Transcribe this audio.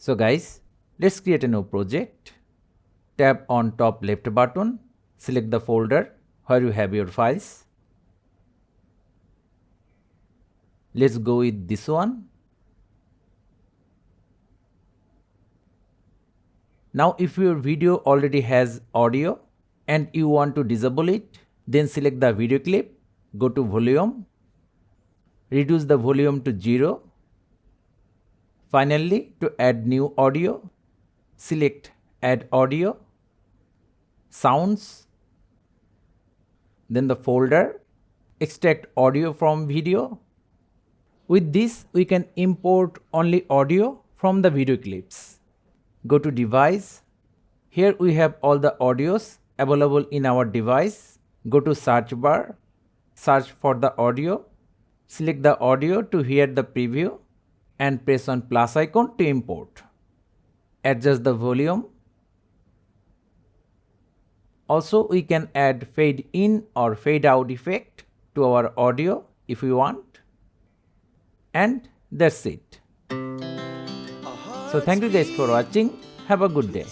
So guys, let's create a new project. Tap on top left button, select the folder where you have your files. Let's go with this one. Now if your video already has audio and you want to disable it, then select the video clip, go to volume, reduce the volume to 0. Finally, to add new audio, select add audio, sounds, then the folder, extract audio from video. With this, we can import only audio from the video clips. Go to device. Here we have all the audios available in our device. Go to search bar, search for the audio, select the audio to hear the preview and press on plus icon to import. Adjust the volume. Also, we can add fade in or fade out effect to our audio if we want. And that's it. So thank you guys for watching. Have a good day.